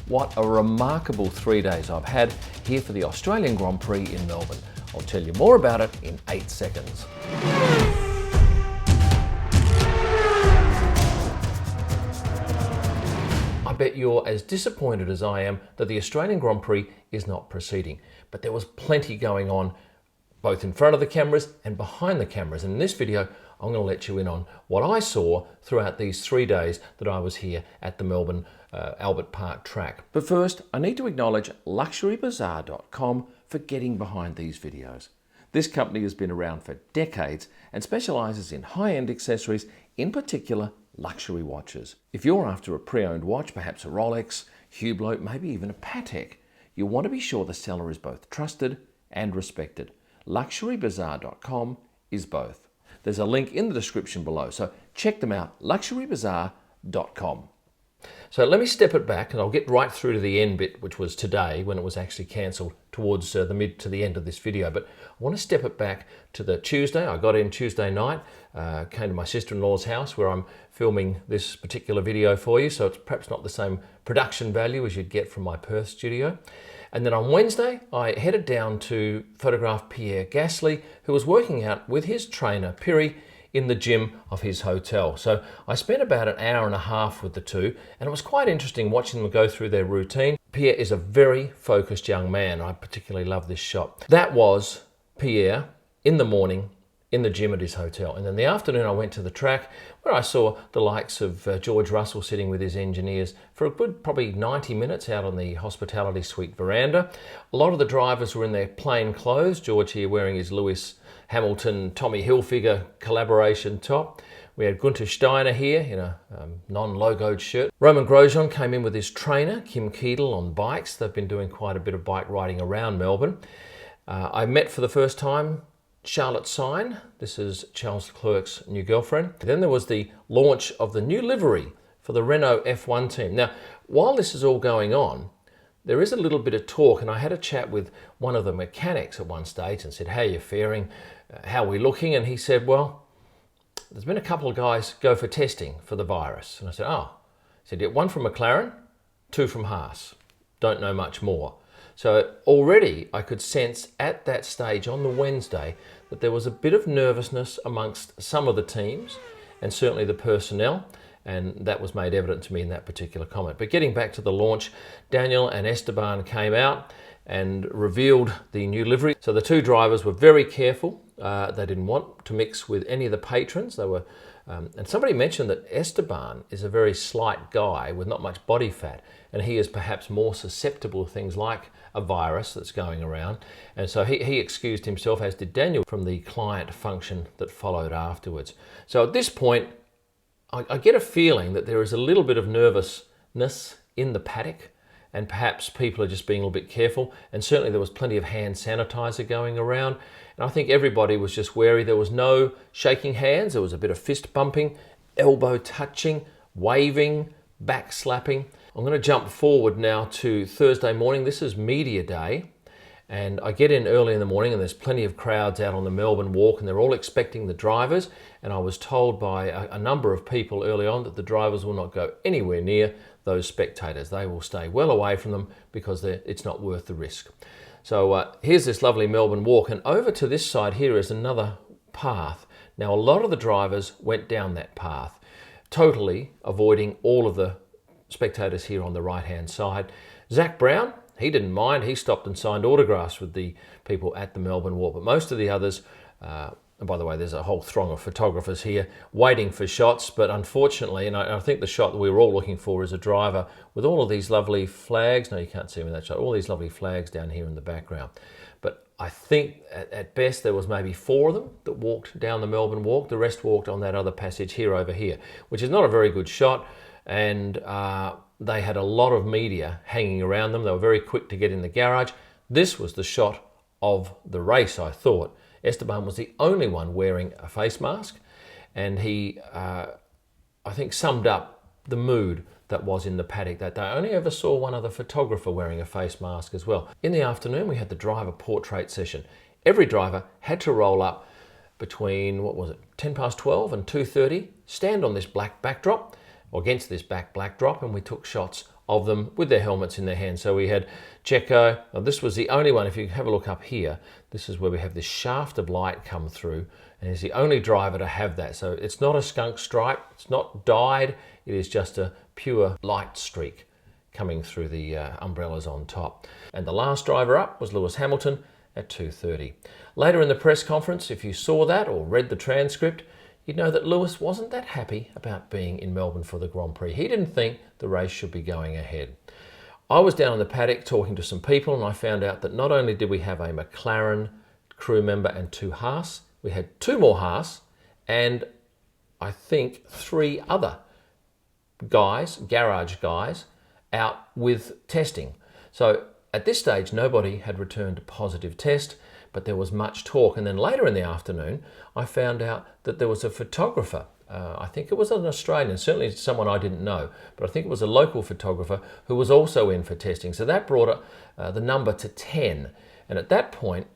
What a remarkable 3 days I've had here for the Australian Grand Prix in Melbourne. I'll tell you more about it in 8 seconds. I bet you're as disappointed as I am that the Australian Grand Prix is not proceeding, but there was plenty going on both in front of the cameras and behind the cameras. And in this video, I'm going to let you in on what I saw throughout these 3 days that I was here at the Melbourne Albert Park track. But first, I need to acknowledge LuxuryBazaar.com for getting behind these videos. This company has been around for decades and specialises in high-end accessories, in particular luxury watches. If you're after a pre-owned watch, perhaps a Rolex, Hublot, maybe even a Patek, you want to be sure the seller is both trusted and respected. LuxuryBazaar.com is both. There's a link in the description below, so check them out, LuxuryBazaar.com. So let me step it back and I'll get right through to the end bit, which was today when it was actually cancelled towards the mid to the end of this video. But I want to step it back to the Tuesday. I got in Tuesday night, came to my sister-in-law's house where I'm filming this particular video for you. So it's perhaps not the same production value as you'd get from my Perth studio. And then on Wednesday, I headed down to photograph Pierre Gasly, who was working out with his trainer, Piri, in the gym of his hotel. So I spent about an hour and a half with the two, and it was quite interesting watching them go through their routine. Pierre is a very focused young man. I particularly love this shot. That was Pierre in the morning in the gym at his hotel. And then in the afternoon, I went to the track where I saw the likes of George Russell sitting with his engineers for a good probably 90 minutes out on the hospitality suite veranda. A lot of the drivers were in their plain clothes. George here wearing his Lewis Hamilton, Tommy Hilfiger collaboration top. We had Gunther Steiner here in a non-logoed shirt. Romain Grosjean came in with his trainer, Kim Keedle, on bikes. They've been doing quite a bit of bike riding around Melbourne. I met for the first time Charlotte Sign. This is Charles Leclerc's new girlfriend. Then there was the launch of the new livery for the Renault F1 team. Now, while this is all going on, there is a little bit of talk, and I had a chat with one of the mechanics at one stage and said, "How are you faring? How are we looking?" And he said, "Well, there's been a couple of guys go for testing for the virus." And I said, "Oh." He said, "Yeah, one from McLaren, two from Haas. Don't know much more." So already I could sense at that stage on the Wednesday that there was a bit of nervousness amongst some of the teams and certainly the personnel, and that was made evident to me in that particular comment. But getting back to the launch, Daniel and Esteban came out and revealed the new livery. So the two drivers were very careful. They didn't want to mix with any of the patrons. They were, and somebody mentioned that Esteban is a very slight guy with not much body fat, and he is perhaps more susceptible to things like a virus that's going around. And so he excused himself, as did Daniel, from the client function that followed afterwards. So at this point, I get a feeling that there is a little bit of nervousness in the paddock, and perhaps people are just being a little bit careful. And certainly there was plenty of hand sanitizer going around. And I think everybody was just wary. There was no shaking hands. There was a bit of fist bumping, elbow touching, waving, back slapping. I'm going to jump forward now to Thursday morning. This is media day. And I get in early in the morning and there's plenty of crowds out on the Melbourne Walk and they're all expecting the drivers. And I was told by a number of people early on that the drivers will not go anywhere near those spectators. They will stay well away from them because it's not worth the risk. So here's this lovely Melbourne Walk, and over to this side here is another path. Now a lot of the drivers went down that path, totally avoiding all of the spectators here on the right hand side. Zach Brown, he didn't mind. He stopped and signed autographs with the people at the Melbourne Walk. But most of the others, and by the way, there's a whole throng of photographers here waiting for shots. But unfortunately, and I think the shot that we were all looking for is a driver with all of these lovely flags. No, you can't see them in that shot. All these lovely flags down here in the background. But I think at best there was maybe 4 of them that walked down the Melbourne Walk. The rest walked on that other passage here over here, which is not a very good shot. And they had a lot of media hanging around them. They were very quick to get in the garage. This was the shot of the race, I thought. Esteban was the only one wearing a face mask, and he, I think, summed up the mood that was in the paddock that day. I only ever saw one other photographer wearing a face mask as well. In the afternoon, we had the driver portrait session. Every driver had to roll up between, 10 past 12 and 2:30, stand on this black backdrop, or against this backdrop, and we took shots of them with their helmets in their hands. So we had Checo. Now this was the only one. If you have a look up here, this is where we have this shaft of light come through, and he's the only driver to have that. So it's not a skunk stripe, it's not dyed, it is just a pure light streak coming through the umbrellas on top. And the last driver up was Lewis Hamilton at 2:30. Later in the press conference, if you saw that or read the transcript, you'd know that Lewis wasn't that happy about being in Melbourne for the Grand Prix. He didn't think the race should be going ahead. I was down in the paddock talking to some people, and I found out that not only did we have a McLaren crew member and 2 Haas, we had 2 more Haas and I think 3 other guys, garage guys, out with testing. So at this stage, nobody had returned a positive test, but there was much talk. And then later in the afternoon, I found out that there was a photographer. I think it was an Australian, certainly someone I didn't know, but I think it was a local photographer who was also in for testing. So that brought the number to 10. And at that point,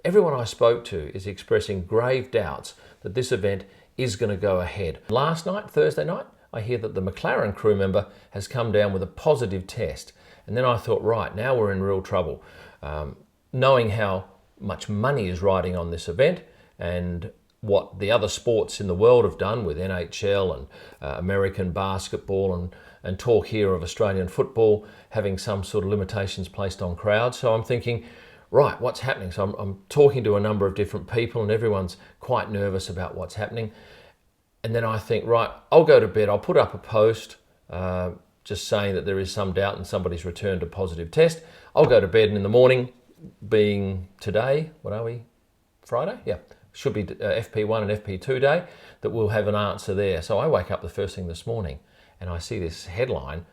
everyone I spoke to is expressing grave doubts that this event is going to go ahead. Last night, Thursday night, I hear that the McLaren crew member has come down with a positive test. And then I thought, right, now we're in real trouble. Knowing how much money is riding on this event and what the other sports in the world have done with NHL and American basketball and talk here of Australian football having some sort of limitations placed on crowds. So I'm thinking, right, what's happening? So I'm talking to a number of different people and everyone's quite nervous about what's happening. And then I think, right, I'll go to bed. I'll put up a post just saying that there is some doubt and somebody's returned a positive test. I'll go to bed, and in the morning, being today, what are we, Friday? Yeah, should be FP1 and FP2 day, that we'll have an answer there. So I wake up the first thing this morning and I see this headline,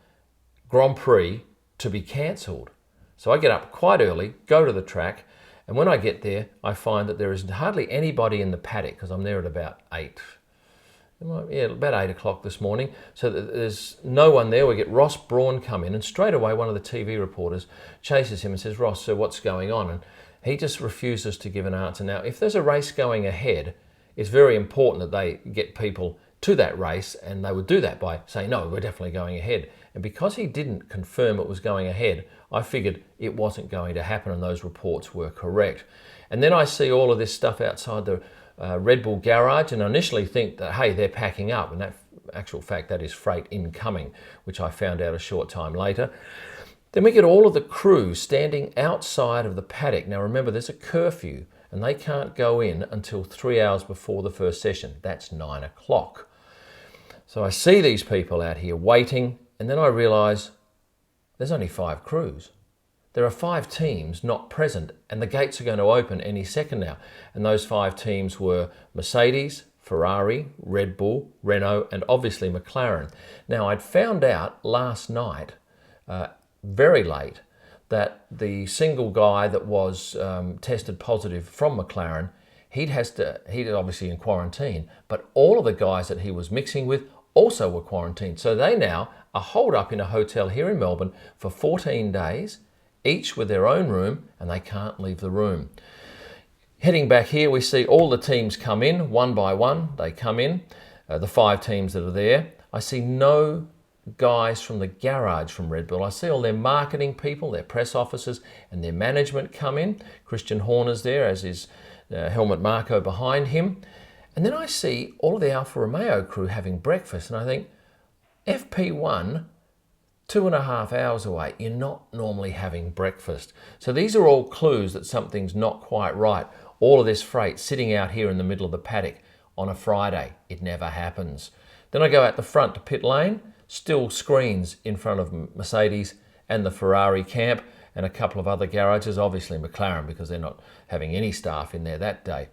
Grand Prix to be cancelled. So I get up quite early, go to the track, and when I get there, I find that there is hardly anybody in the paddock because I'm there at about 8. Yeah, about 8 o'clock this morning. So there's no one there. We get Ross Brawn come in, and straight away one of the TV reporters chases him and says, Ross, so what's going on? And he just refuses to give an answer. Now, if there's a race going ahead, it's very important that they get people to that race, and they would do that by saying, no, we're definitely going ahead. And because he didn't confirm it was going ahead, I figured it wasn't going to happen, and those reports were correct. And then I see all of this stuff outside the Red Bull garage, and I initially think that, hey, they're packing up, and that actual fact, that is freight incoming, which I found out a short time later. Then we get all of the crew standing outside of the paddock. Now remember, there's a curfew, and they can't go in until 3 hours before the first session. That's 9 o'clock. So I see these people out here waiting, and then I realise there's only 5 crews. There are 5 teams not present, and the gates are going to open any second now. And those 5 teams were Mercedes, Ferrari, Red Bull, Renault, and obviously McLaren. Now, I'd found out last night, very late, that the single guy that was tested positive from McLaren, he'd obviously in quarantine, but all of the guys that he was mixing with also were quarantined. So they now are holed up in a hotel here in Melbourne for 14 days, each with their own room, and they can't leave the room. Heading back here, we see all the teams come in, one by one. They come in, the 5 teams that are there. I see no guys from the garage from Red Bull. I see all their marketing people, their press officers, and their management come in. Christian Horner's there, as is Helmut Marko behind him. And then I see all of the Alfa Romeo crew having breakfast, and I think, FP1, 2.5 hours away, you're not normally having breakfast. So these are all clues that something's not quite right. All of this freight sitting out here in the middle of the paddock on a Friday. It never happens. Then I go out the front to pit lane, still screens in front of Mercedes and the Ferrari camp and a couple of other garages, obviously McLaren because they're not having any staff in there that day.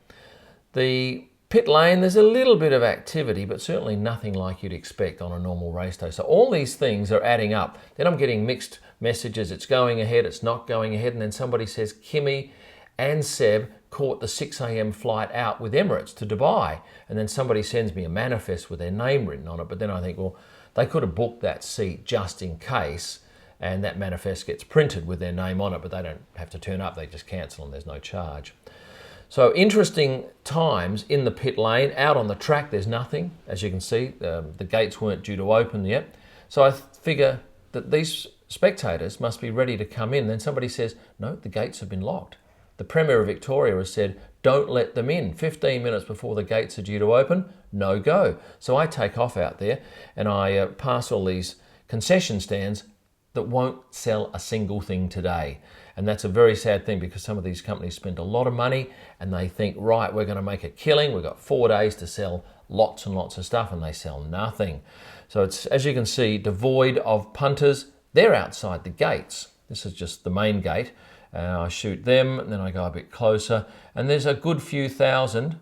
The pit lane, there's a little bit of activity, but certainly nothing like you'd expect on a normal race day. So all these things are adding up. Then I'm getting mixed messages. It's going ahead, it's not going ahead. And then somebody says Kimi and Seb caught the 6 a.m. flight out with Emirates to Dubai. And then somebody sends me a manifest with their name written on it. But then I think, well, they could have booked that seat just in case. And that manifest gets printed with their name on it, but they don't have to turn up. They just cancel and there's no charge. So interesting times in the pit lane. Out on the track, there's nothing. As you can see, the gates weren't due to open yet. So I figure that these spectators must be ready to come in. Then somebody says, no, the gates have been locked. The Premier of Victoria has said, don't let them in. 15 minutes before the gates are due to open, no go. So I take off out there and I pass all these concession stands that won't sell a single thing today. And that's a very sad thing, because some of these companies spend a lot of money and they think, right, we're going to make a killing. We've got 4 days to sell lots and lots of stuff, and they sell nothing. So it's, as you can see, devoid of punters. They're outside the gates. This is just the main gate. I shoot them, and then I go a bit closer, and there's a good few thousand,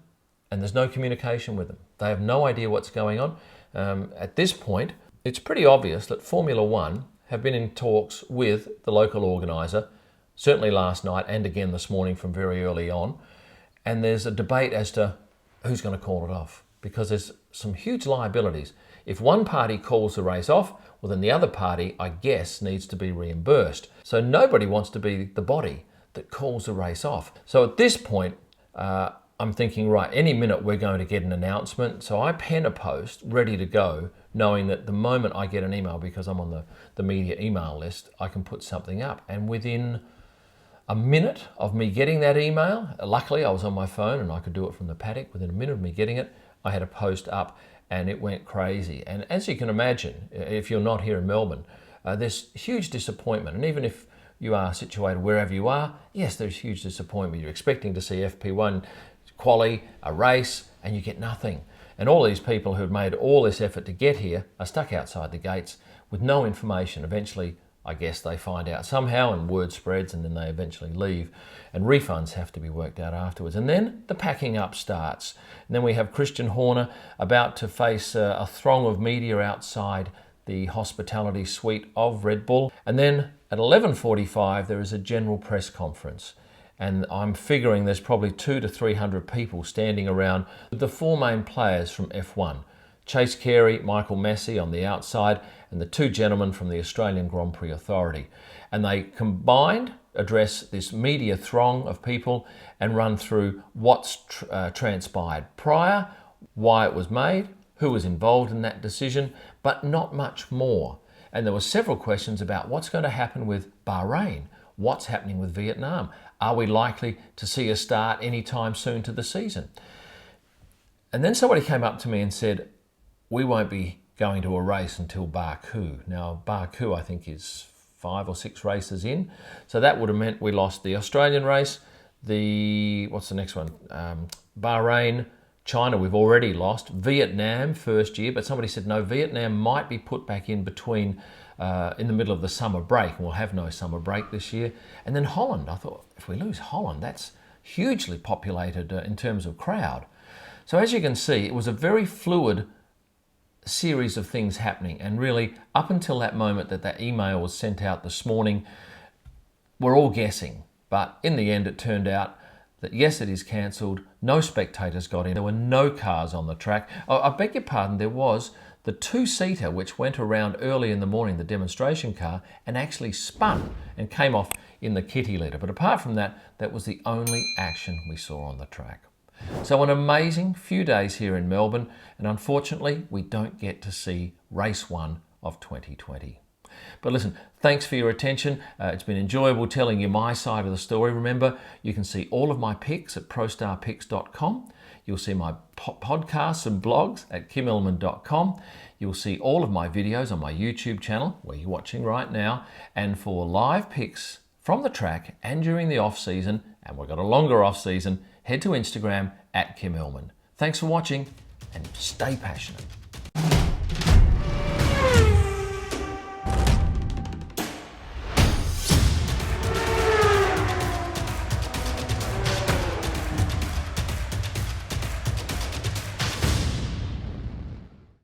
and there's no communication with them. They have no idea what's going on. At this point, it's pretty obvious that Formula One have been in talks with the local organiser, certainly last night and again this morning from very early on, and there's a debate as to who's going to call it off, because there's some huge liabilities. If one party calls the race off, well, then the other party, I guess, needs to be reimbursed. So nobody wants to be the body that calls the race off. So at this point, I'm thinking, right, any minute we're going to get an announcement. So I pen a post ready to go, knowing that the moment I get an email, because I'm on the media email list, I can put something up. And within a minute of me getting that email, luckily I was on my phone and I could do it from the paddock. Within a minute of me getting it, I had a post up and it went crazy. And as you can imagine, if you're not here in Melbourne, there's huge disappointment. And even if you are situated wherever you are, yes, there's huge disappointment. You're expecting to see FP1 quali, a race, and you get nothing. And all these people who've made all this effort to get here are stuck outside the gates with no information. Eventually, I guess they find out somehow and word spreads, and then they eventually leave, and refunds have to be worked out afterwards. And then the packing up starts. And then we have Christian Horner about to face a throng of media outside the hospitality suite of Red Bull. And then at 11:45 there is a general press conference. And I'm figuring there's probably 200 to 300 people standing around with the 4 main players from F1. Chase Carey, Michael Massey on the outside, and the 2 gentlemen from the Australian Grand Prix Authority. And they combined address this media throng of people and run through what's transpired prior, why it was made, who was involved in that decision, but not much more. And there were several questions about what's going to happen with Bahrain, what's happening with Vietnam. Are we likely to see a start anytime soon to the season? And then somebody came up to me and said, we won't be going to a race until Baku. Now, Baku, I think, is 5 or 6 races in. So that would have meant we lost the Australian race, what's the next one? Bahrain, China, we've already lost. Vietnam, first year, but somebody said, no, Vietnam might be put back in between, in the middle of the summer break, and we'll have no summer break this year. And then Holland, I thought, if we lose Holland, that's hugely populated in terms of crowd. So as you can see, it was a very fluid series of things happening, and really up until that moment that email was sent out this morning, we're all guessing. But in the end, it turned out that yes, it is cancelled. No spectators got in. There were no cars on the track. Oh, I beg your pardon, there was the 2-seater which went around early in the morning, the demonstration car, and actually spun and came off in the kitty litter. But apart from that, that was the only action we saw on the track. So an amazing few days here in Melbourne, and unfortunately we don't get to see race 1 of 2020. But listen, thanks for your attention. It's been enjoyable telling you my side of the story. Remember, you can see all of my picks at prostarpicks.com. You'll see my podcasts and blogs at kimillman.com. You'll see all of my videos on my YouTube channel, where you're watching right now. And for live picks from the track and during the off-season, and we've got a longer off-season, head to Instagram at Kim Illman. Thanks for watching, and stay passionate.